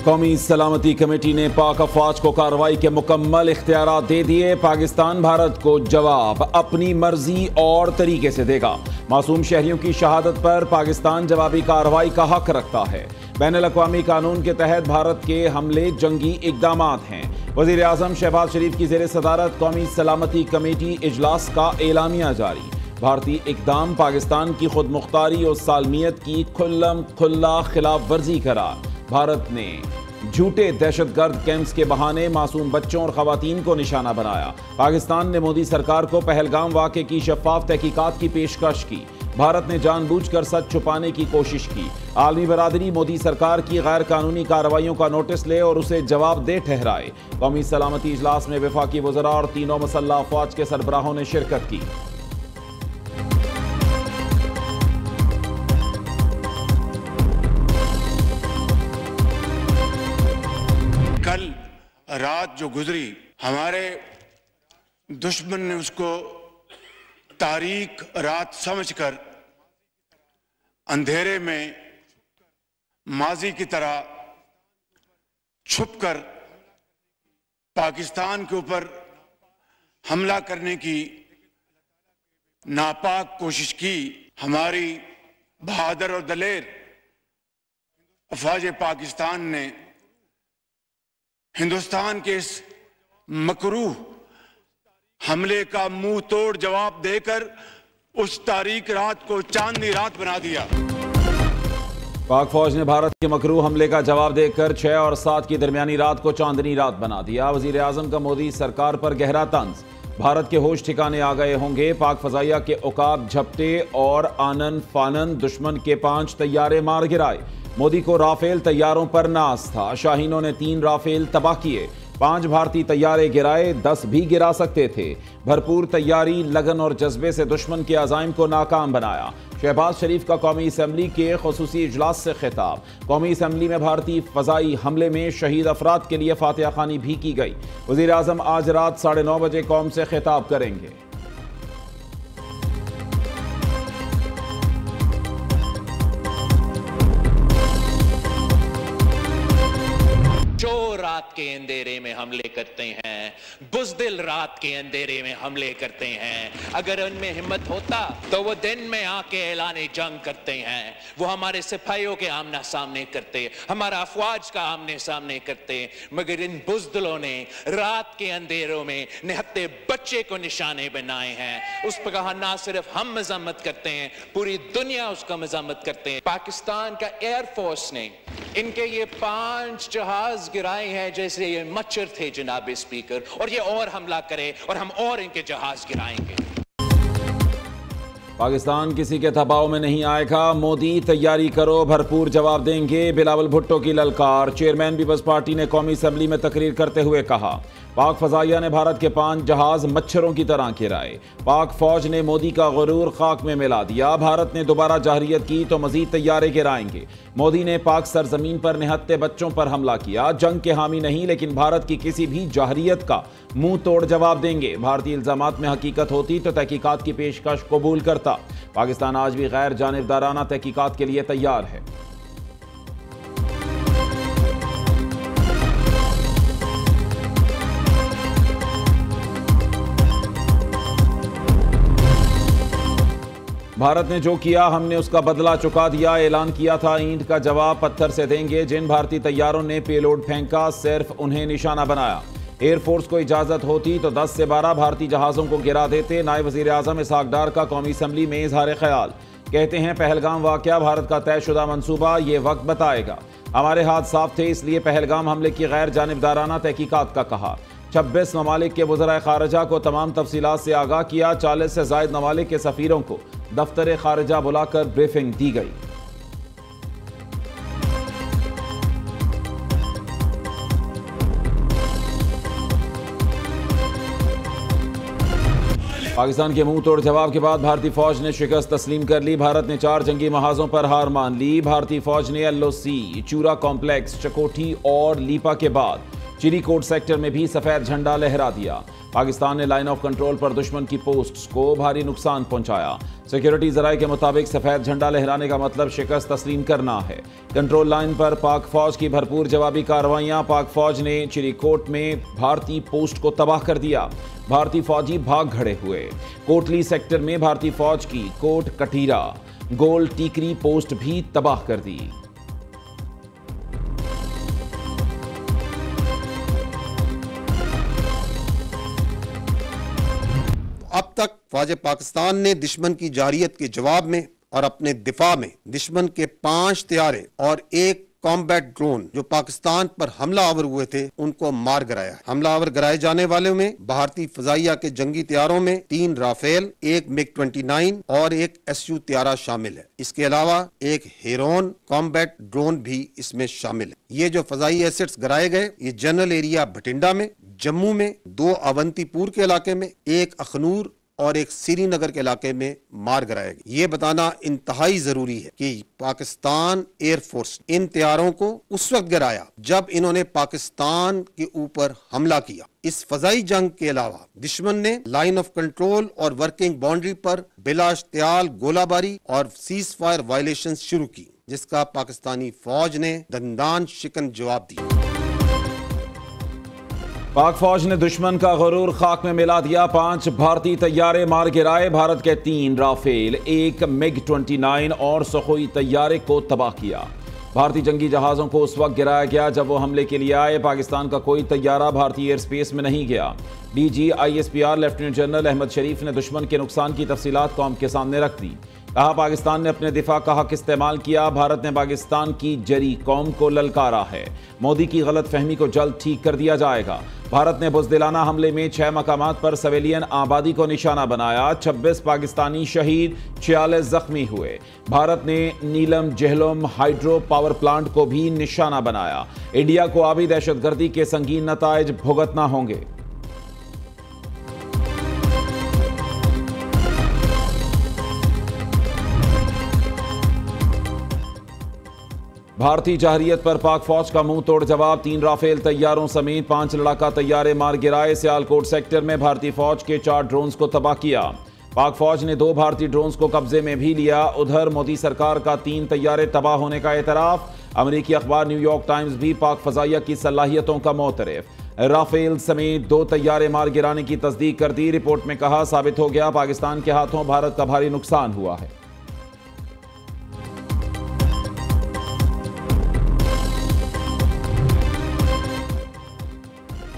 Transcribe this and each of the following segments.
कौमी सलामती कमेटी ने पाक अफवाज को कार्रवाई के मुकम्मल इख्तियारात दे दिए। पाकिस्तान भारत को जवाब अपनी मर्जी और तरीके से देगा। मासूम शहरियों की शहादत पर पाकिस्तान जवाबी कार्रवाई का हक रखता है। बैनुल-अक़वामी कानून के तहत भारत के हमले जंगी इक़दामात हैं। वज़ीर आज़म शहबाज शरीफ की ज़ेर सदारत कौमी सलामती कमेटी इजलास का एलामिया जारी। भारतीय इक़दाम पाकिस्तान की खुद मुख्तारी और सालमियत की खुल्ला खिलाफ वर्जी करार। भारत ने झूठे दहशतगर्द कैंप्स के बहाने मासूम बच्चों और खवातीन को निशाना बनाया। पाकिस्तान ने मोदी सरकार को पहलगाम वाक़े की शफ़ाफ़ तहकीकात की पेशकश की। भारत ने जानबूझकर सच छुपाने की कोशिश की। आलमी बरादरी मोदी सरकार की गैर कानूनी कार्रवाइयों का नोटिस ले और उसे जवाबदेह ठहराए। कौमी सलामती इजलास में वफाकी वज़रा और तीनों मुसल्लह अफ़वाज के सरबराहों ने शिरकत की। कल रात जो गुजरी, हमारे दुश्मन ने उसको तारीक रात समझकर अंधेरे में माजी की तरह छुपकर पाकिस्तान के ऊपर हमला करने की नापाक कोशिश की। हमारी बहादुर और दलेर अफवाज पाकिस्तान ने हिंदुस्तान के इस मकरूह हमले का मुंह तोड़ जवाब देकर उस तारीक रात को चांदनी रात बना दिया। पाक फौज ने भारत के मकरूह हमले का जवाब देकर 6 और 7 की दरमियानी रात को चांदनी रात बना दिया। वजीर आजम का मोदी सरकार पर गहरा तंज। भारत के होश ठिकाने आ गए होंगे। पाक फजाइया के उकाब झपटे और आनन फानन दुश्मन के 5 तैयारे मार गिराए। मोदी को राफेल तैयारों पर नाज था। शाहीनों ने 3 राफेल तबाह किए। 5 भारतीय तैयारे गिराए, 10 भी गिरा सकते थे। भरपूर तैयारी, लगन और जज्बे से दुश्मन के अज़ाइम को नाकाम बनाया। शहबाज शरीफ का कौमी असम्बली के खुसूसी इजलास से खिताब। कौमी असम्बली में भारतीय फ़ज़ाई हमले में शहीद अफराद के लिए फातिहा ख़ानी भी की गई। वज़ीर आज़म आज रात 9:30 बजे कौम से खिताब करेंगे। रात के अंधेरे में हमले करते हैं, बुज़दिल रात के अंधेरे में हमले करते हैं। अगर उनमें हिम्मत होता तो वो दिन में आके ऐलाने जंग करते हैं। वो हमारे सिपाहियों के आमना सामने करते, हमारा अफवाज का आमने सामने करते। मगर इन बुज़दिलों ने रात के अंधेरों में निहत्ते बच्चे को निशाने बनाए हैं। उस पर ना सिर्फ हम मज़म्मत करते हैं, पूरी दुनिया उसका मज़म्मत करते हैं। पाकिस्तान का एयरफोर्स ने इनके ये 5 जहाज गिराए हैं जैसे ये मच्छर थे जनाब स्पीकर, और ये और हमला करे और हम और इनके जहाज गिराएंगे। पाकिस्तान किसी के दबाव में नहीं आएगा। मोदी तैयारी करो, भरपूर जवाब देंगे। बिलावल भुट्टो की ललकार। चेयरमैन पीपल्स पार्टी ने कौमी असम्बली में तकरीर करते हुए कहा, पाक फजाइया ने भारत के 5 जहाज मच्छरों की तरह गिराए। पाक फौज ने मोदी का गुरूर खाक में मिला दिया। भारत ने दोबारा जहरियत की तो मजीद तैयारे गिराएंगे। मोदी ने पाक सरजमीन पर निहत्ते बच्चों पर हमला किया। जंग के हामी नहीं, लेकिन भारत की किसी भी जहरियत का मुंह तोड़ जवाब देंगे। भारतीय इल्जामात में हकीकत होती तो तहकीकात की पेशकश कबूल करता। पाकिस्तान आज भी गैर जानिबदाराना तहकीकात के लिए तैयार है। भारत ने जो किया हमने उसका बदला चुका दिया। ऐलान किया था ईंट का जवाब पत्थर से देंगे। जिन भारतीय तैयारों ने पेलोड फेंका सिर्फ उन्हें निशाना बनाया। एयरफोर्स को इजाजत होती तो 10 से 12 भारतीय जहाजों को गिरा देते। नायब वजीर आजम इसहाक डार का कौमी असम्बली में इजहार ख्याल। कहते हैं पहलगाम वाक़या भारत का तयशुदा मंसूबा ये वक्त बताएगा। हमारे हाथ साफ थे, इसलिए पहलगाम हमले की गैर जानिबदाराना तहकीकात का कहा। 26 ममालिक के वज़राए ख़ारिजा को तमाम तफसीलात से आगाह किया। 40 से ज़ायद ममालिक के सफ़ीरों को दफ्तर ख़ारिजा बुलाकर ब्रीफिंग दी गई। पाकिस्तान के मुंह तोड़ जवाब के बाद भारतीय फौज ने शिकस्त तस्लीम कर ली। भारत ने 4 जंगी महाजों पर हार मान ली। भारतीय फौज ने LOC, चूरा कॉम्प्लेक्स, चकोठी और लीपा के बाद चिरीकोट सेक्टर में भी सफेद झंडा लहरा दिया। पाकिस्तान ने लाइन ऑफ कंट्रोल पर दुश्मन की पोस्ट्स को भारी नुकसान पहुंचाया। सिक्योरिटी जराये के मुताबिक सफेद झंडा लहराने का मतलब शिकस्त तस्लीम करना है। कंट्रोल लाइन पर पाक फौज की भरपूर जवाबी कार्रवाइयां। पाक फौज ने चिरीकोट में भारतीय पोस्ट को तबाह कर दिया। भारतीय फौजी भाग खड़े हुए। कोटली सेक्टर में भारतीय फौज की कोट कटीरा गोल टीकरी पोस्ट भी तबाह कर दी। अब तक फौज पाकिस्तान ने दुश्मन की जारियत के जवाब में और अपने दिफा में दुश्मन के 5 तैयारे और 1 कॉम्बैट ड्रोन जो पाकिस्तान पर हमलावर हुए थे उनको मार गिराया। हमलावर गिराए जाने वालों में भारतीय फजाइया के जंगी तैयारों में 3 राफेल, 1 MiG-29 और 1 SU तैयारा शामिल है। इसके अलावा 1 हेरोन कॉम्बैट ड्रोन भी इसमें शामिल है। ये जो फजाई एसेट्स गिराए गए ये जनरल एरिया भटिंडा में, जम्मू में, 2 अवंतीपुर के इलाके में, 1 अखनूर और 1 श्रीनगर के इलाके में मार गिराया गया। ये बताना इंतहाई जरूरी है कि पाकिस्तान एयरफोर्स इन तैयारों को उस वक्त गिराया जब इन्होंने पाकिस्तान के ऊपर हमला किया। इस फजाई जंग के अलावा दुश्मन ने लाइन ऑफ कंट्रोल और वर्किंग बाउंड्री पर बिला इश्तियाल गोलाबारी और सीज फायर वायलेशन शुरू की, जिसका पाकिस्तानी फौज ने दंदान शिकन जवाब दिया। पाक फौज ने दुश्मन का गुरूर खाक में मिला दिया। 5 भारतीय तैयारे मार गिराए। भारत के 3 राफेल, 1 MiG-29 और सुखोई तैयारे को तबाह किया। भारतीय जंगी जहाज़ों को उस वक्त गिराया गया जब वो हमले के लिए आए। पाकिस्तान का कोई तैयारा भारतीय एयर स्पेस में नहीं गया। DG ISPR lieutenant general Ahmed Sharif ने दुश्मन के नुकसान की तफसीलात कौम के सामने रख दी। कहा पाकिस्तान ने अपने दिफा का हक इस्तेमाल किया। भारत ने पाकिस्तान की जरी कौम को ललकारा है। मोदी की गलत फहमी को जल्द ठीक कर दिया जाएगा। भारत ने बुज़दिलाना हमले में 6 मकामात पर सिविलियन आबादी को निशाना बनाया। 26 पाकिस्तानी शहीद, 46 जख्मी हुए। भारत ने नीलम जहलम हाइड्रो पावर प्लांट को भी निशाना बनाया। इंडिया को आबी दहशतगर्दी के संगीन नताइज भुगतना होंगे। भारतीय जहरियत पर पाक फौज का मुंह तोड़ जवाब। 3 राफेल तैयारों समेत 5 लड़ाका तैयारे मार गिराए। सियालकोट सेक्टर में भारतीय फौज के 4 ड्रोन्स को तबाह किया। पाक फौज ने 2 भारतीय ड्रोन्स को कब्जे में भी लिया। उधर मोदी सरकार का 3 तैयारे तबाह होने का एतराफ। अमेरिकी अखबार न्यूयॉर्क टाइम्स भी पाक फजाइया की सलाहियतों का मोतरफ। राफेल समेत 2 तैयारे मार गिराने की तस्दीक कर दी। रिपोर्ट में कहा साबित हो गया पाकिस्तान के हाथों भारत का भारी नुकसान हुआ है।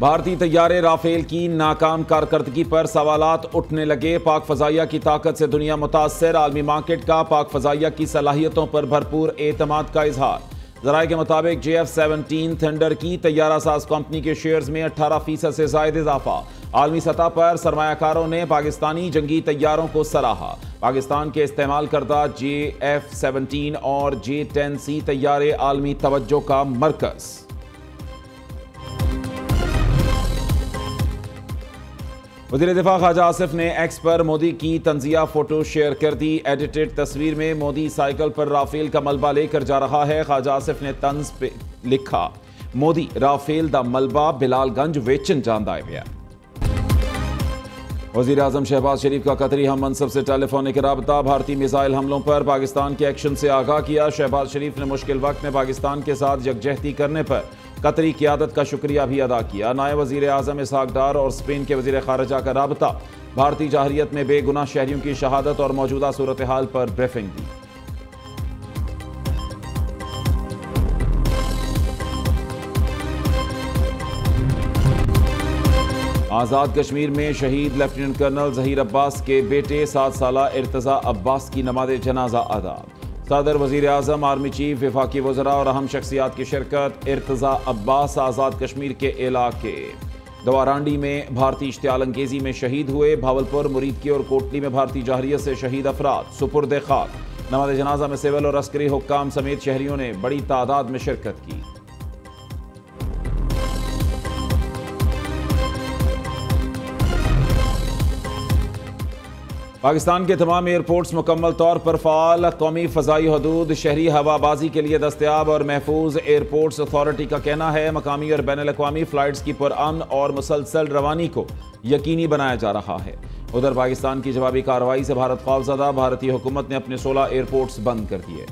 भारतीय तैयारे राफेल की नाकाम कारकर्दगी पर सवालात उठने लगे। पाक फजाइया की ताकत से दुनिया मुतासर। आलमी मार्केट का पाक फजाइया की सलाहियतों पर भरपूर एतमाद का इजहार। जराये के मुताबिक JF-17 थंडर की तैयारा साज कंपनी के शेयर्स में 18% से ज्यादा इजाफा। आलमी सतह पर सरमायाकारों ने पाकिस्तानी जंगी तैयारों को सराहा। पाकिस्तान के इस्तेमाल करदा JF-17 और J-10C तैयारे आलमी तवज्जो का मरकज। वज़ीर दिफा ख्वाजा आसिफ ने एक्स पर मोदी की तंजिया फोटो शेयर कर दी। एडिटेड तस्वीर में मोदी साइकिल पर राफेल का मलबा लेकर जा रहा है। ख्वाजा आसिफ ने तंज पे लिखा, मोदी राफेल दा मलबा बिलालगंज वेचन जांदा है। वज़ीर आज़म शहबाज शरीफ का कतरी हम मनसब से टेलीफोनिक राबता। भारतीय मिसाइल हमलों पर पाकिस्तान के एक्शन से आगाह किया। शहबाज शरीफ ने मुश्किल वक्त में पाकिस्तान के साथ यकजहती करने पर कतरी क़यादत का शुक्रिया भी अदा किया। नायब वज़ीर आज़म इसहाक डार और स्पेन के वज़ीर ख़ारिजा का राबता। भारतीय जाहरियत में बेगुनाह शहरियों की शहादत और मौजूदा सूरत हाल पर ब्रीफिंग दी। आज़ाद कश्मीर में शहीद लेफ्टिनेंट कर्नल ज़हीर अब्बास के बेटे 7 साला इर्तज़ा अब्बास की नमाज़ जनाजा अदा। सदर, वज़ीर आज़म, आर्मी चीफ, वफाकी वज़रा और अहम शख्सियात की शिरकत। इर्तज़ा अब्बास आज़ाद कश्मीर के इलाके दवारांडी में भारतीय इश्तियाल अंगेज़ी में शहीद हुए। भावलपुर, मुरीदकी और कोटली में भारतीय जाहरियत से शहीद अफराद सुपुर्द खाक। नमाज़ जनाजा में सिविल और अस्करी हुक्काम समेत शहरियों ने बड़ी तादाद में शिरकत की। पाकिस्तान के तमाम एयरपोर्ट्स मुकम्मल तौर पर फाल। कौमी फ़ज़ाई हदूद शहरी हवाबाजी के लिए दस्तयाब और महफूज। एयरपोर्ट्स अथॉरिटी का कहना है मकामी और बैनुल-अक़वामी फ़्लाइट्स की पुरअमन और मुसलसल रवानी को यकीनी बनाया जा रहा है। उधर पाकिस्तान की जवाबी कार्रवाई से भारत खौफज़दा। भारतीय हुकूमत ने अपने 16 एयरपोर्ट्स बंद कर दिए।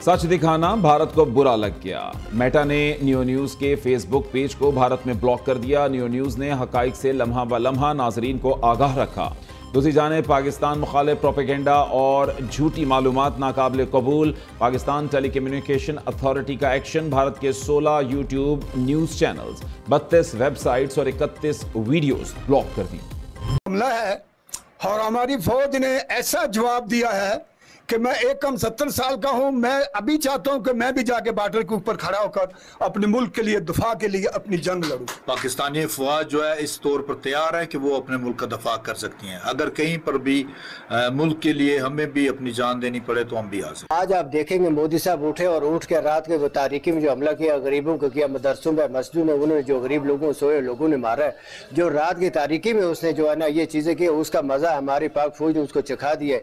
सच दिखाना भारत को बुरा लग गया। मेटा ने न्यू न्यूज़ के फेसबुक पेज को भारत में ब्लॉक कर दिया। न्यू न्यूज़ ने हकाइक से लम्हा ब लम्हा नाजरीन को आगाह रखा। दूसरी जानिब पाकिस्तान मुखालिफ प्रोपेगेंडा और झूठी मालूमात नाकाबिल कबूल। पाकिस्तान टेलीकम्युनिकेशन अथॉरिटी का एक्शन। भारत के 16 यूट्यूब न्यूज़ चैनल्स, 32 वेबसाइट्स और 31 वीडियोस ब्लॉक कर दी। हमला है और हमारी फौज ने ऐसा जवाब दिया है कि मैं एक कम 70 साल का हूं। मैं अभी चाहता हूं कि मैं भी जाके बॉर्डर के ऊपर खड़ा होकर अपने मुल्क के लिए, दफा के लिए अपनी जंग लड़ूं। पाकिस्तानी अफवाज जो है इस तौर पर तैयार है कि वो अपने मुल्क का दफा कर सकती हैं। अगर कहीं पर भी मुल्क के लिए हमें भी अपनी जान देनी पड़े तो हम भी आ सकते। आज आप देखेंगे मोदी साहब उठे और उठ के रात के जो तारीकी में जो हमला किया, गरीबों को किया, मदरसों में, मस्जिदों में उन्होंने जो गरीब लोगों सोए लोगों ने मारा है, जो रात की तारीकी में उसने जो है ना ये चीजें की, उसका मजा हमारी पाक फौज ने उसको चखा दिया।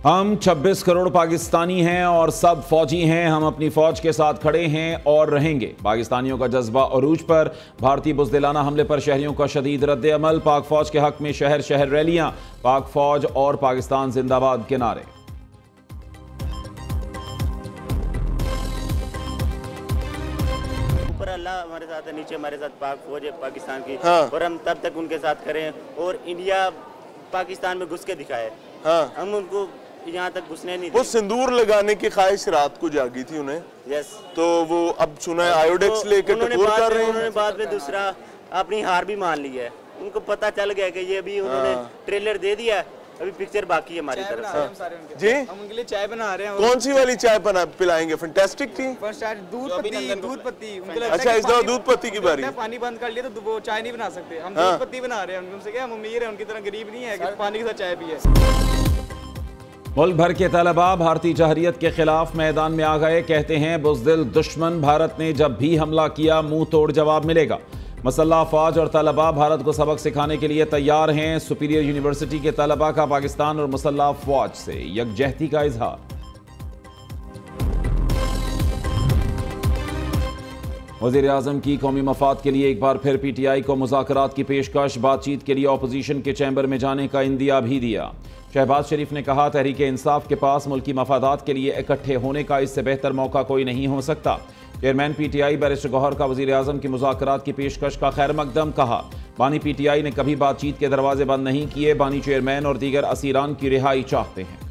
हम 26 करोड़ पाकिस्तानी हैं और सब फौजी हैं। हम अपनी फौज के साथ खड़े हैं और रहेंगे। पाकिस्तानियों का जज्बा अरूज पर। भारतीय बुज़दिलाना हमले पर शहरियों का शदीद रद्द अमल। पाक फौज के हक में शहर शहर रैलियां। पाक फौज और पाकिस्तान जिंदाबाद के नारे। ऊपर अल्लाह हमारे साथ है, नीचे हमारे साथ पाक फौज है पाकिस्तान की। और हम तब तक उनके साथ करें और इंडिया पाकिस्तान में घुस के दिखाए। हम उनको यहाँ तक घुसने नहीं। वो सिंदूर लगाने की ख्वाहिश रात को जागी थी उन्हें। यस। तो वो अब सुना है आयोडेक्स लेके टकोर कर रहे हैं। उन्होंने बाद में दूसरा अपनी हार भी मान ली है। उनको पता चल गया कि ये अभी उन्होंने ट्रेलर दे दिया, अभी पिक्चर बाकी है हमारी तरफ से। जी हम उनके लिए चाय बना रहे हैं। कौन सी वाली चाय पिलाएंगे? फैंटास्टिक थी। दूध पत्ती। अच्छा, इस दफा दूध पत्ती की बारी। पानी बंद कर लिया तो वो चाय नहीं बना सकते। हम दूध पत्ती बना रहे हैं। उनसे क्या हम अमीर है, उनकी तरह गरीब नहीं है कि पानी के साथ चाय पिए। मुल्क भर के तलबा भारतीय जहरियत के खिलाफ मैदान में आ गए। कहते हैं बुज़दिल दुश्मन भारत ने जब भी हमला किया मुंह तोड़ जवाब मिलेगा। मसल्लह फौज और तलबा भारत को सबक सिखाने के लिए तैयार हैं। सुपीरियर यूनिवर्सिटी के तलबा का पाकिस्तान और मुसल्लह फौज से यकजहती का इजहार। वज़ीर आज़म की कौमी मफाद के लिए एक बार फिर PTI को मुज़ाकरात की पेशकश। बातचीत के लिए अपोजिशन के चैम्बर में जाने का इंदिया भी दिया। शहबाज शरीफ ने कहा तहरीक इंसाफ के पास मुल्की मफादात के लिए इकट्ठे होने का इससे बेहतर मौका कोई नहीं हो सकता। चेयरमैन PTI बैरिस्टर गौहर का वज़ीर आज़म की मुज़ाकरात की पेशकश का खैर मकदम। कहा बानी PTI ने कभी बातचीत के दरवाजे बंद नहीं किए। बानी चेयरमैन और दीगर असीरान की रिहाई चाहते हैं।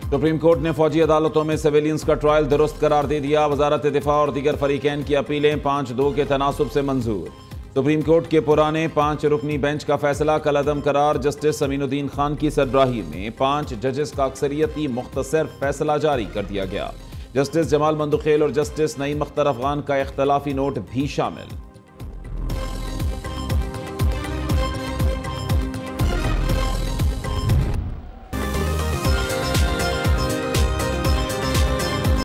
सुप्रीम कोर्ट ने फौजी अदालतों में सिविलियंस का ट्रायल दुरुस्त करार दे दिया। वजारत दिफा और दीगर फरीकैन की अपीलें 5-2 के तनासुब से मंजूर। सुप्रीम कोर्ट के पुराने 5 रुकनी बेंच का फैसला कल अदम करार। जस्टिस अमीनुद्दीन खान की सरबराही में 5 जजेस का अक्सरियती मुख्तसर फैसला जारी कर दिया गया। जस्टिस जमाल मंदुखेल और जस्टिस नईम अख्तर अफगान का इख्तलाफी नोट भी शामिल।